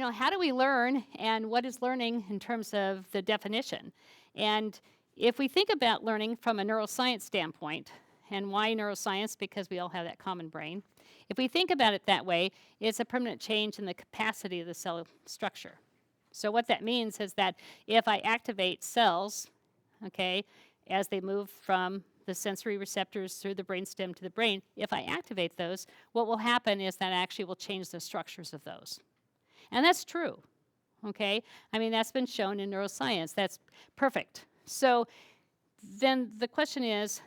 how do we learn and what is learning in terms of the definition? And if we think about learning from a neuroscience standpoint, and why neuroscience? Because we all have that common brain. If we think about it that way, it's a permanent change in the capacity of the cell structure. So what that means is that if I activate cells, okay, as they move from the sensory receptors through the brainstem to the brain, if I activate those, what will happen is that actually will change the structures of those. And that's true, okay? I mean, that's been shown in neuroscience. That's perfect. So then the question is,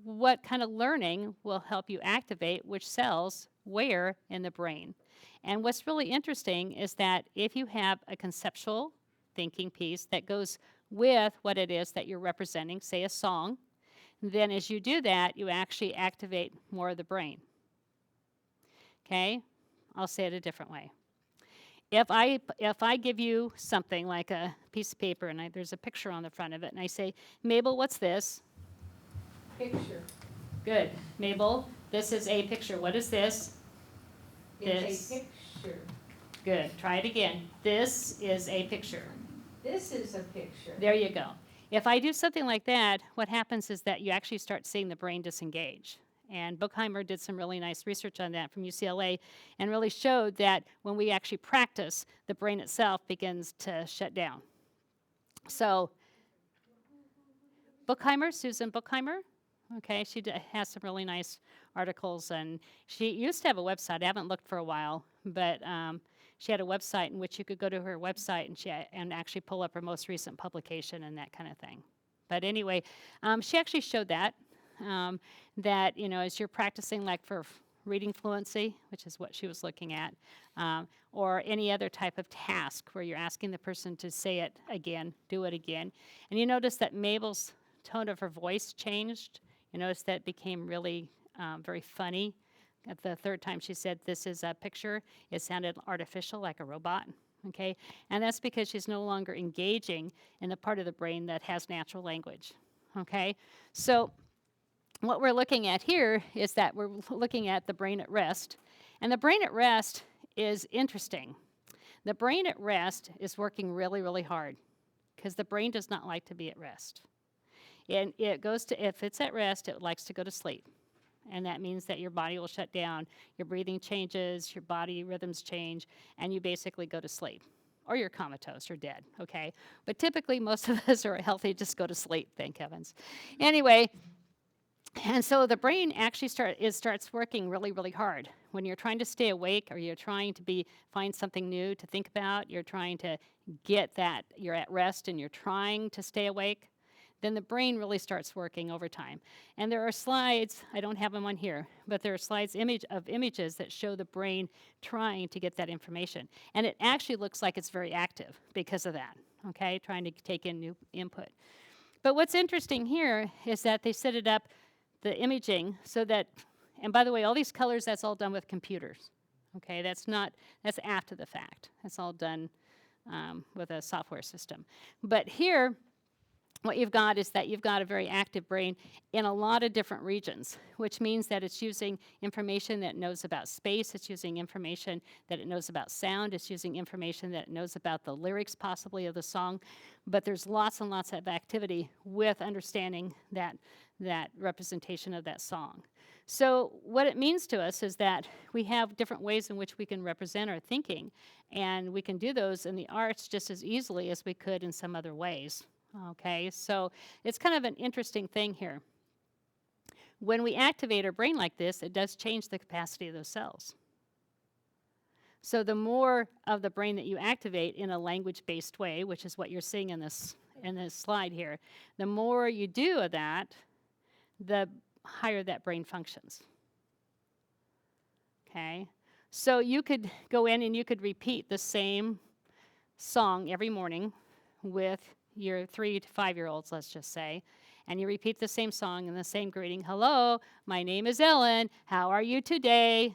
what kind of learning will help you activate which cells where in the brain? And what's really interesting is that if you have a conceptual thinking piece that goes with what it is that you're representing, say a song, then as you do that, you actually activate more of the brain. Okay? I'll say it a different way. If I give you something like a piece of paper and there's a picture on the front of it, and I say, Mabel, what's this? Picture. Good. Mabel, this is a picture. What is this? It's a picture. Good. Try it again. This is a picture. This is a picture. There you go. If I do something like that, what happens is that you actually start seeing the brain disengage. And Buchheimer did some really nice research on that from UCLA and really showed that when we actually practice, the brain itself begins to shut down. So Buchheimer, Susan Buchheimer, okay, she has some really nice articles, and she used to have a website. I haven't looked for a while, but she had a website in which you could go to her website and actually pull up her most recent publication and that kind of thing. But anyway, she actually showed that, that, as you're practicing like for reading fluency, which is what she was looking at, or any other type of task where you're asking the person to say it again, do it again. And you notice that Mabel's tone of her voice changed. You notice that it became really very funny. At the third time she said, this is a picture, it sounded artificial, like a robot, okay? And that's because she's no longer engaging in the part of the brain that has natural language, okay? So what we're looking at here is that we're looking at the brain at rest. And the brain at rest is interesting. The brain at rest is working really, really hard because the brain does not like to be at rest. And it goes to, if it's at rest, it likes to go to sleep. And that means that your body will shut down, your breathing changes, your body rhythms change, and you basically go to sleep. Or you're comatose or dead, okay? But typically, most of us are healthy, just go to sleep, thank heavens. Anyway, and so the brain actually starts working really, really hard. When you're trying to stay awake or you're trying to find something new to think about, you're trying to get that, you're at rest and you're trying to stay awake, then the brain really starts working overtime. And there are slides, I don't have them on here, but there are slides of images that show the brain trying to get that information. And it actually looks like it's very active because of that, okay, trying to take in new input. But what's interesting here is that they set it up, the imaging, so that, and by the way, all these colors, that's all done with computers, okay? That's after the fact. That's all done with a software system. But here, what you've got is that you've got a very active brain in a lot of different regions, which means that it's using information that it knows about space, it's using information that it knows about sound, it's using information that it knows about the lyrics possibly of the song, but there's lots and lots of activity with understanding that representation of that song. So what it means to us is that we have different ways in which we can represent our thinking, and we can do those in the arts just as easily as we could in some other ways. Okay, so it's kind of an interesting thing here. When we activate our brain like this, it does change the capacity of those cells. So the more of the brain that you activate in a language-based way, which is what you're seeing in this slide here, the more you do of that, the higher that brain functions. Okay, so you could go in and you could repeat the same song every morning with your 3 to 5-year-olds, let's just say, and you repeat the same song and the same greeting. Hello, my name is Ellen. How are you today?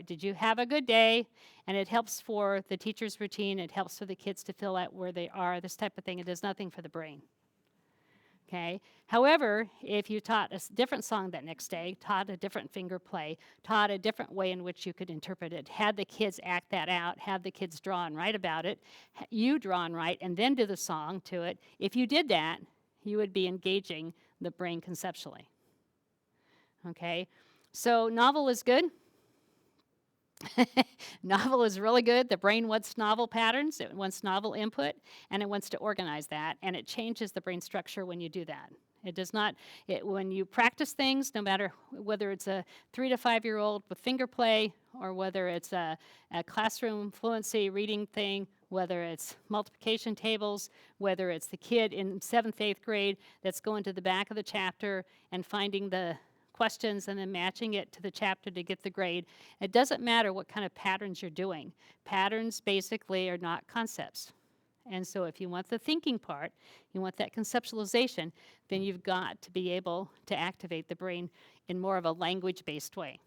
Did you have a good day? And it helps for the teacher's routine. It helps for the kids to fill out where they are, this type of thing. It does nothing for the brain. Okay. However, if you taught a different song that next day, taught a different finger play, taught a different way in which you could interpret it, had the kids act that out, have the kids draw and write about it, you draw and write, and then do the song to it. If you did that, you would be engaging the brain conceptually. Okay. So novel is good. Novel is really good. The brain wants novel patterns, it wants novel input, and it wants to organize that, and it changes the brain structure when you do that. It does not, when you practice things, no matter whether it's a 3 to 5 year old with finger play, or whether it's a classroom fluency reading thing, whether it's multiplication tables, whether it's the kid in 7th, 8th grade that's going to the back of the chapter and finding the questions and then matching it to the chapter to get the grade. It doesn't matter what kind of patterns you're doing. Patterns basically are not concepts. And so if you want the thinking part, you want that conceptualization, then you've got to be able to activate the brain in more of a language-based way.